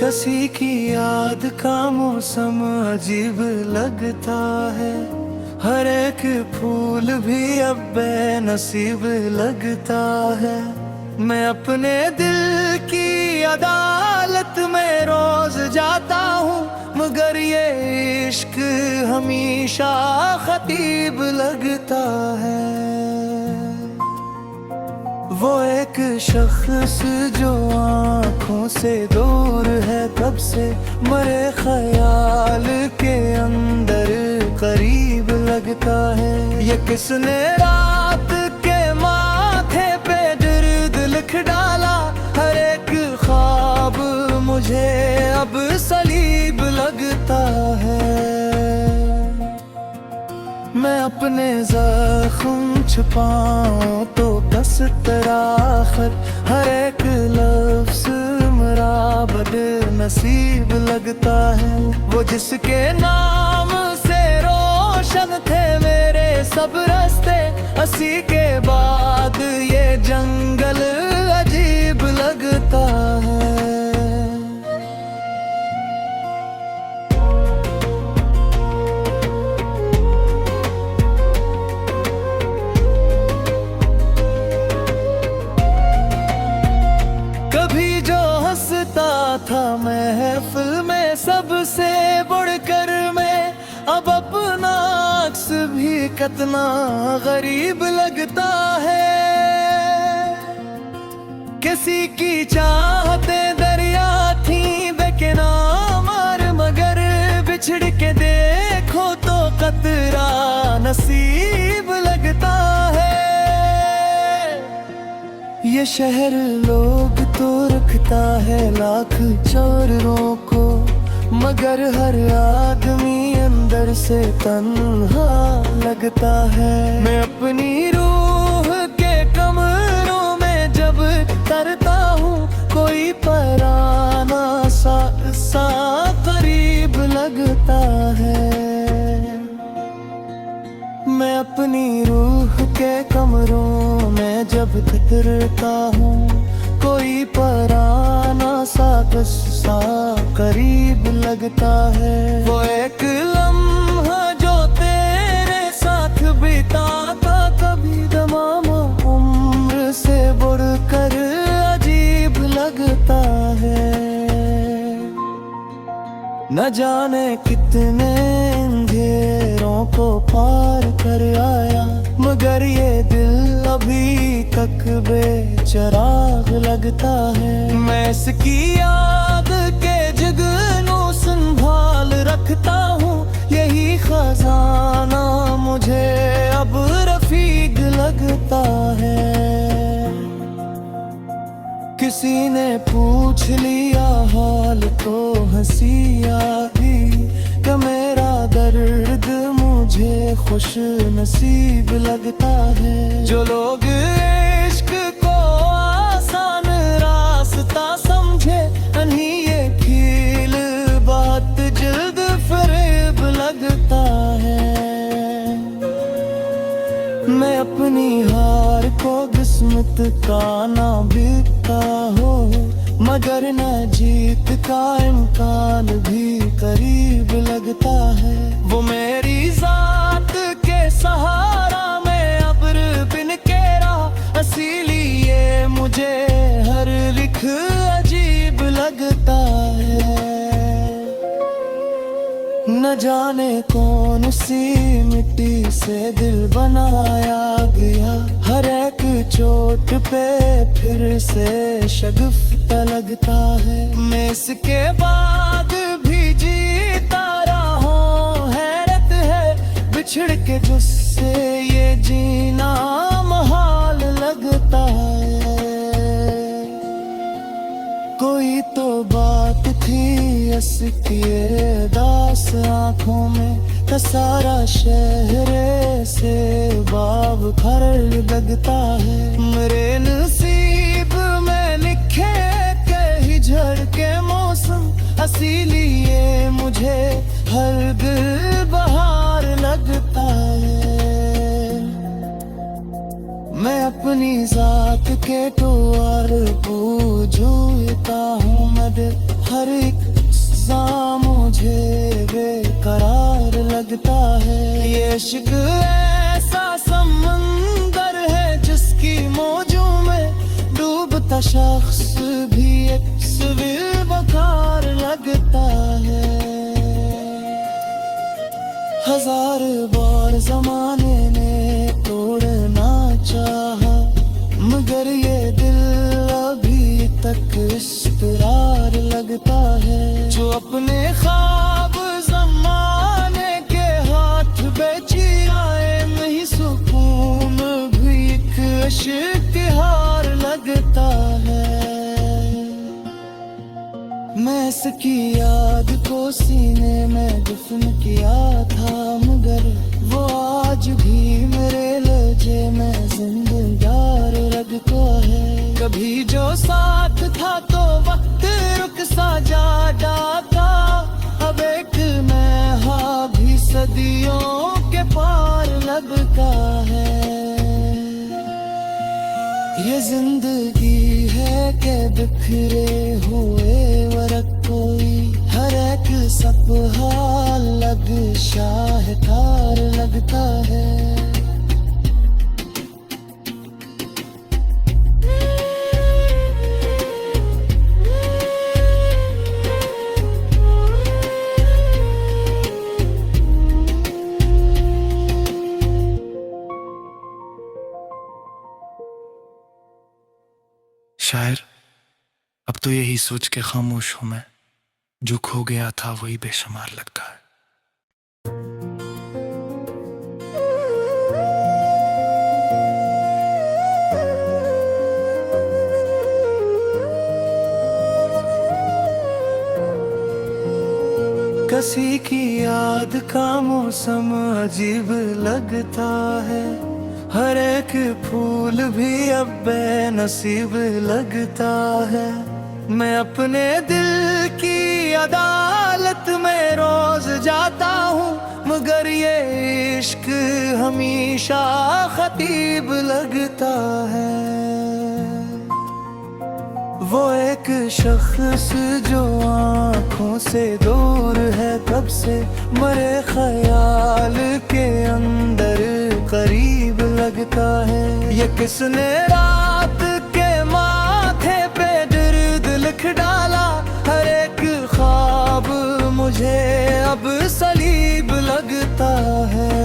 हंसी की याद का मौसम अजीब लगता है। हर एक फूल भी अब बेनसीब लगता है। मैं अपने दिल की अदालत में रोज जाता हूँ, मगर ये इश्क हमेशा खतीब लगता है। वो एक शख्स जो आँखों से दूर है कब से, मरे ख्याल के अंदर करीब लगता है। ये किसने रात के माथे पे दर्द लिख डाला, हर एक ख्वाब मुझे अब सलीब लगता है। मैं अपने जख्म छुपाऊं तो बस तेरा खत, हर एक लफ्ज़ मेरा बदनसीब लगता है। वो जिसके नाम से रोशन थे मेरे सब रास्ते, हंसी के बाद ये जंगल अजीब लगता है। था महफिल में सबसे बढ़कर मैं, अब अपना अक्स भी कितना गरीब लगता है। किसी की चाहते दरिया थी बेकिनार, मगर बिछड़ के देखो तो कतरा नसीब लगता है। ये शहर लोग तो रखता है लाख चोरों को, मगर हर आदमी अंदर से तन्हा लगता है। मैं अपनी रूह के कमरों में जब तरता हूँ, कोई पराना सा करीब लगता है। मैं अपनी रूह के कमरों में जब उतरता हूँ, कोई पराना सा गुस्सा करीब लगता है। वो एक लम्हा जो तेरे साथ बिता था, कभी तमाम उम्र से बढ़कर अजीब लगता है। न जाने कितने अंधेरों को पार कर आया, मगर ये दिल अभी तक बेचिराग लगता है। मैं इसकी याद के जुगनू संभाल रखता हूँ, यही खजाना मुझे अब रफीक लगता है। किसी ने पूछ लिया हाल तो हंसी आई, कि मेरा दर्द मुझे खुश नसीब लगता है। जो लोग इश्क को आसान रास्ता समझे, उन्हीं ये खेल बहुत जल्द फरेब लगता है। मैं अपनी हार को किस्मत का ना बीता हो, मगर न जीत का इम्कान भी करीब लगता है। वो मेरी जात के सहारा में अब्र बिन केरा, इसीलिए मुझे हर लिख अजीब लगता है। न जाने कौन सी मिट्टी से दिल बनाया गया, हर एक चोट पे फिर से शगुफ्ता लगता है। मैं इसके बाद भी जीता रहा हूँ, हैरत है बिछड़ के जुस्से ये जीना मुहाल लगता है। कोई तो बात थी इसकी दास आँखों में, तो सारा शहर से बाब खर लगता है। मेरे नसीब में लिखे कहीं झड़ के मौसम, इसीलिए मुझे हर दिल बहार लगता है। मैं अपनी जात के टुआर पूजता हूँ, मदद हर एक सांस मुझे बेकरार लगता है। ये इश्क ऐसा समंदर है जिसकी मौजों में डूबता शख्स भी एक सवीर बकार लगता है। हजार बार जमाने ने तोड़ना चाहा, मगर ये दिल अभी तक इस्तरार लगता है। जो अपने ख्वाब जमाने के हाथ बेची आए, नहीं सुकून भी एक इश्तिहार लगता है। मैं इसकी याद को सीने में दफन किया था, मगर वो आज भी मेरे लहजे में जिंदार लगता है। कभी जो साथ था तो वक्त रुक सा जाता, अब एक मैं भी सदियों के पार लगता है। ये जिंदगी है के बिखरे हुए वरक, कोई हर एक सपहा लग शाहकार लगता है। शायर, अब तो यही सोच के खामोश हूं मैं, जो खो गया था वही बेशुमार लगता है। किसी की याद का मौसम अजीब लगता है, हर एक फूल भी अब बेनसीब लगता है। मैं अपने दिल की अदालत में रोज जाता हूँ, मगर ये इश्क हमेशा खतीब लगता है। वो एक शख्स जो आँखों से दूर है कब से, मरे ख्याल के अंदर करीब लगता है। ये किसने रात के माथे पे दर्द लिख डाला, हर एक ख्वाब मुझे अब सलीब लगता है।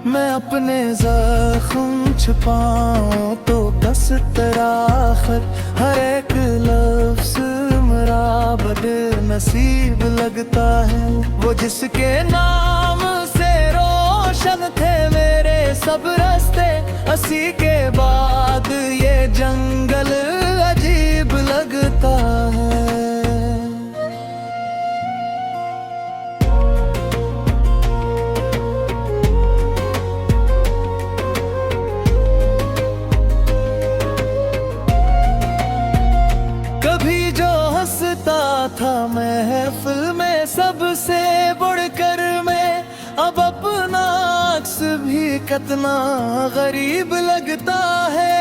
मैं अपने जख्म छुपाऊं तो बस तराखर, हर एक लफ्ज़ मेरा बदनसीब लगता है। वो जिसके नाम से रोशन थे मेरे सब रास्ते, उसी के बाद ये जंगल अजीब लगता है। कभी जो हंसता था महफिल में सबसे बढ़कर मैं, अब अपना अक्स भी कितना गरीब लगता है।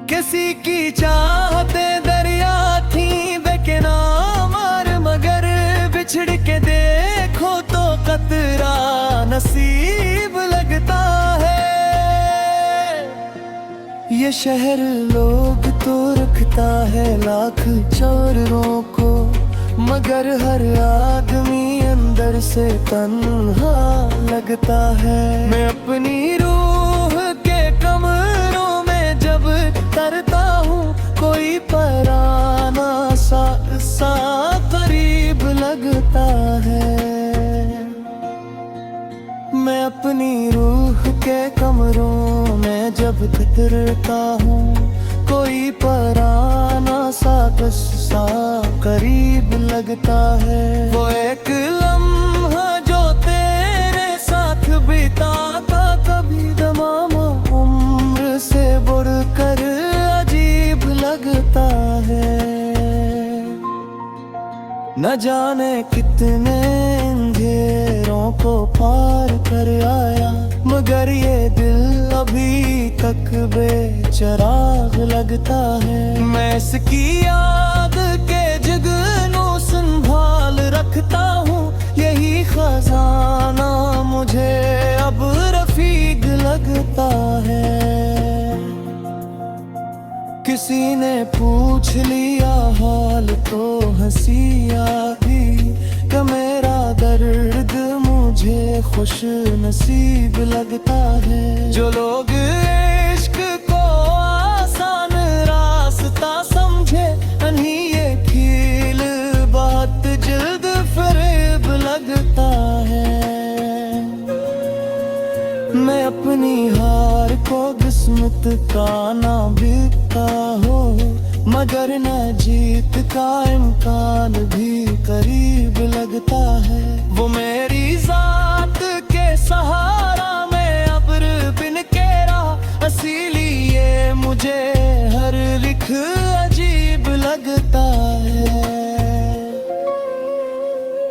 किसी की चाहते दरिया थी बेकिनार, मगर बिछड़ के देखो तो कतरा नसीब लगता है। ये शहर लोग तो रखता है लाख चोरों को, मगर हर आदमी अंदर से तन्हा लगता है। मैं अपनी रूह के कमरों में जब तरता हूँ, कोई पराना सा करीब लगता है। मैं अपनी रूह के कमरों में जब उतरता हूँ, कोई पराना सा किस्सा करीब लगता है। वो एक लम्हा जो तेरे साथ बिता था, कभी तमाम उम्र से बढ़कर अजीब लगता है। न जाने कितने अंधेरों को पार कर आया, मगर ये दिल अभी तक बेचराग लगता है। मैं इसकी याद के जुगनू संभाल रखता हूँ, यही खजाना मुझे अब रफीक लगता है। किसी ने पूछ लिया हाल तो हंसी आ गई कि मेरा दर्द मुझे खुश नसीब लगता है। जो लोग इश्क को आसान रास्ता समझे, उन्हीं ये खेल बहुत जल्द फरेब लगता है। मैं अपनी हार को किस्मत का ना बीता हो, मगर न जीत का इम्कान भी करीब लगता है। वो मेरी जात के सहारा में अब्र बिन केरा, इसीलिए मुझे हर लिख अजीब लगता है।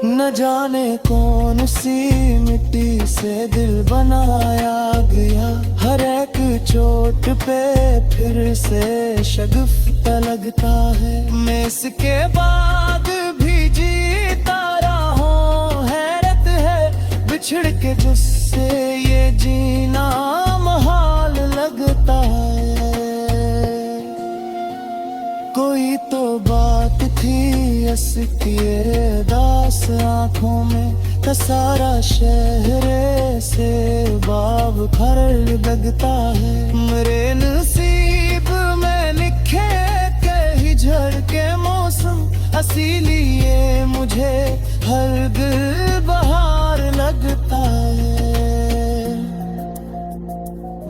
न जाने कौन सी मिट्टी से दिल बनाया गया, हर एक चोट पे फिर से शगुफ्ता लगता है। मैं इसके बाद भी जीता रहा हूँ, हैरत है बिछड़ के जिससे ये जीना मुहाल लगता है। कोई तो बात थी इसकी दास आँखों में, तो सारा शहर से बाब खर लगता है। मेरे नसीब में लिखे के झड़ के मौसम, इसीलिए मुझे हर दिल बहार लगता है।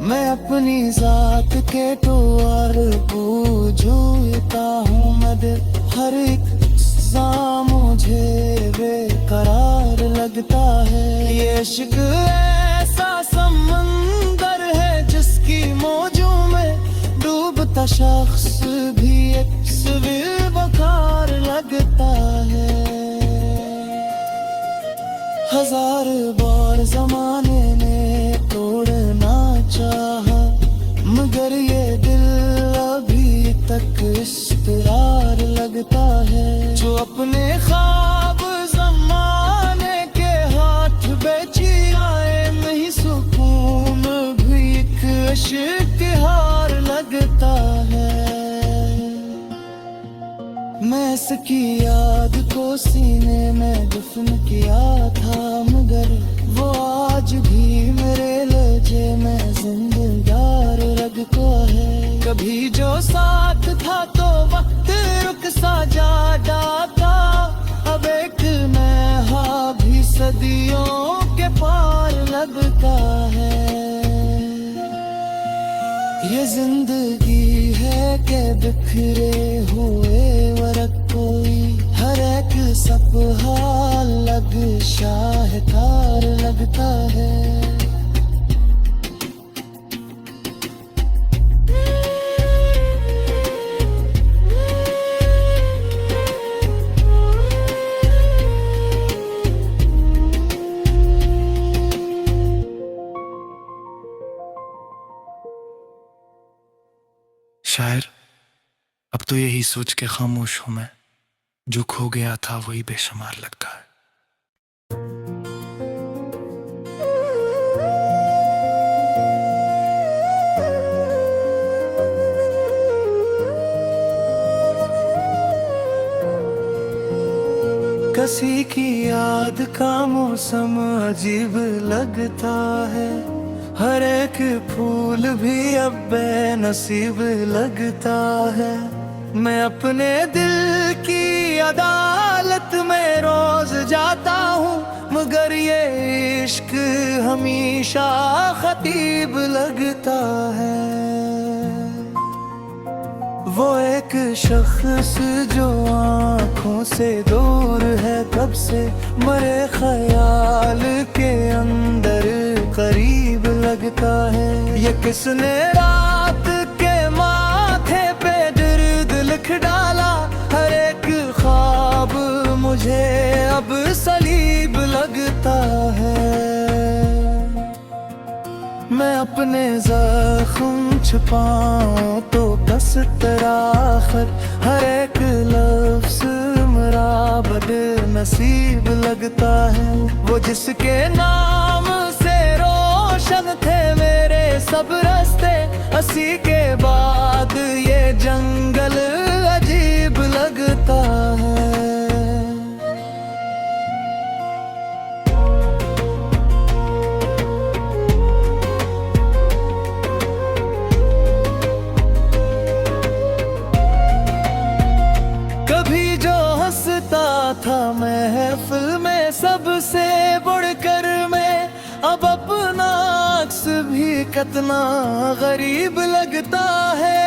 मैं अपनी जात के टोर पूजता हूँ, मगर हर एक सा मुझे बेकरार लगता है। ये इश्क ऐसा समंदर है जिसकी मौजों में डूबता शख्स भी एक सवीर बखार लगता है। हजार बार जमाने ने तोड़ना चाहा, मगर ये दिल अभी तक इस्तरार लगता है। जो अपने ख्वाब ज़माने के हाथ बेची आए, नहीं सुकून भी एक इश्तिहार लगता है। मैं इसकी याद को सीने में दफन किया था, मगर वो आज भी मेरे लहजे में जिंदार लगता है। कभी जो साथ था तो वक्त रुक सा जाता, अब एक नया भी सदियों के पार लगता है। ये जिंदगी है के बिखरे हुए वरक, कोई हर एक सपहा लग शाहकार लगता है। शायर, अब तो यही सोच के खामोश हूं मैं, जो खो गया था वही बेशुमार लगता है। किसी की याद का मौसम अजीब लगता है, हर एक फूल भी अब बेनसीब लगता है। मैं अपने दिल की अदालत में रोज जाता हूँ, मगर ये इश्क हमेशा खतीब लगता है। वो एक शख्स जो आँखों से दूर है कब से, मरे ख्याल के अंदर करीब लगता है। ये किसने रात के माथे पे दर्द लिख डाला, हर एक ख्वाब मुझे अब सलीब लगता है। मैं अपने जख्म छुपाऊं तो बस तेरा खत, हर एक लफ्ज़ मेरा बदनसीब लगता है। वो जिसके नाम से रोशन थे मेरे सब रास्ते, हंसी के बाद ये जंगल अजीब लगता है। कभी जो हंसता था महफिल में सबसे बढ़कर मैं, अब अपना अक्स भी कितना गरीब लगता है।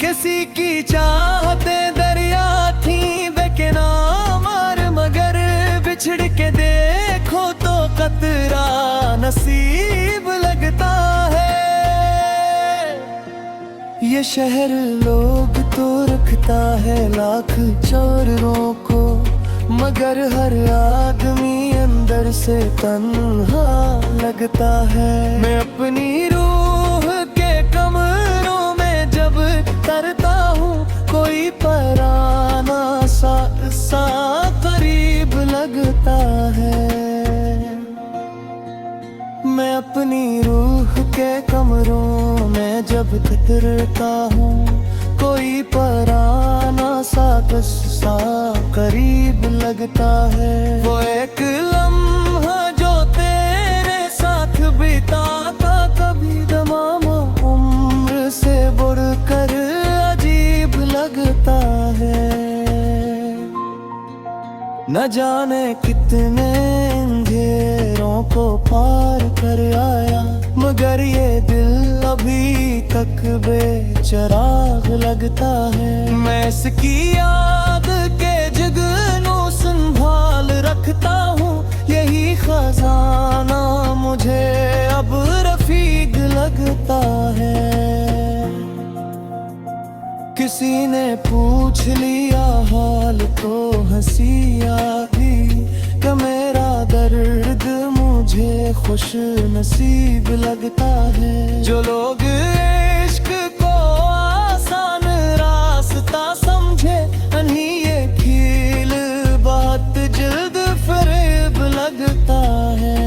किसी की चाहते दरिया थी बेकिनार, मगर बिछड़ के देखो तो कतरा नसीब लगता है। ये शहर लोग तो रखता है लाख चोरों को, मगर हर आदमी अंदर से तन्हा लगता है। मैं अपनी रूह के कमरों में जब तरता हूँ, कोई पराना सा करीब लगता है। मैं अपनी रूह के कमरों में जब तितरता हूँ, कोई पराना सा गुस्सा करीब लगता है। वो एक लम्हा जो तेरे साथ बिता था, कभी तमाम उम्र से बढ़कर अजीब लगता है। न जाने कितने अंधेरों को पार कर आया, मगर ये दिल अभी तक बेचराग लगता है। मैं इसकी याद के जुगनू संभाल रखता हूँ, यही खजाना मुझे अब रफीक लगता है। किसी ने पूछ लिया हाल तो हंसी आई, कि मेरा दर्द मुझे खुश नसीब लगता है। जो लोग इश्क को आसान रास्ता समझे, उन्हीं ये खील बात जल्द फरेब लगता है।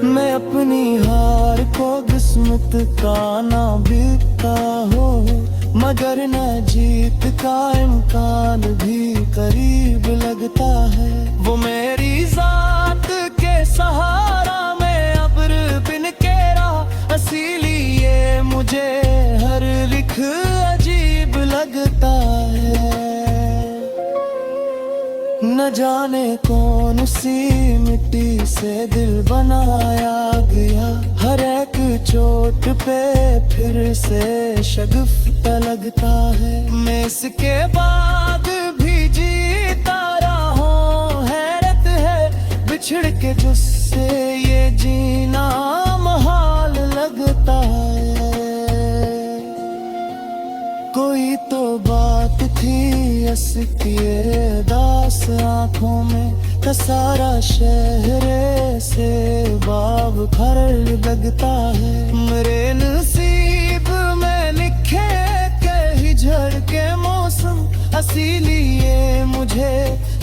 मैं अपनी हार को किस्मत का ना बिकता हो, मगर न जीत का इम्कान भी करीब लगता है। वो मेरी जात के सहारा में अब्र बिन के रहा, इसीलिए मुझे हर लिख अजीब लगता है। न जाने कौन सी मिट्टी से दिल बनाया गया, हर एक चोट पे फिर से शगुफ्ता लगता है। मैं इसके बाद भी जीता रहा हूँ, हैरत है बिछड़ के जिससे ये जीना महाल लगता है। कोई तो बात थी असकी दास आँखों में, तो सारा शहर से बाब खर लगता है। मेरे नसीब में लिखे के हिजड़ के मौसम, इसीलिए मुझे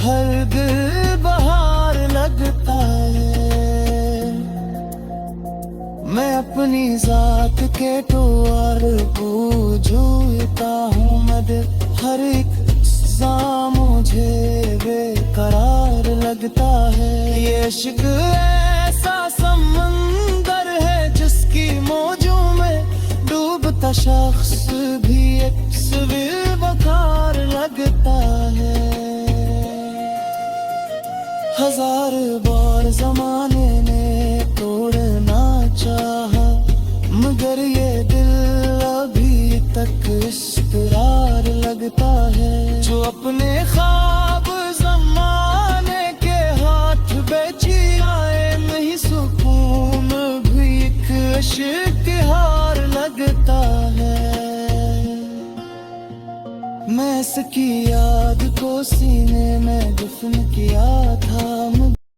हर दिल बहार लगता है। मैं अपनी जात के टोर पूजता हूँ मदद, हर एक सा मुझे बेकरार लगता है। ये इश्क ऐसा समंदर है जिसकी मौजों में डूबता शख्स भी एक सवीर बखार लगता है। हजार बार जमाने ने तोड़ना चाहा, मगर ये दिल अभी तक इस्तरार लगता है। जो अपने ख्वाब जमाने के हाथ बेची आए, नहीं सुकून भी एक इश्क हार लगता है। मैं इसकी याद को सीने में दफन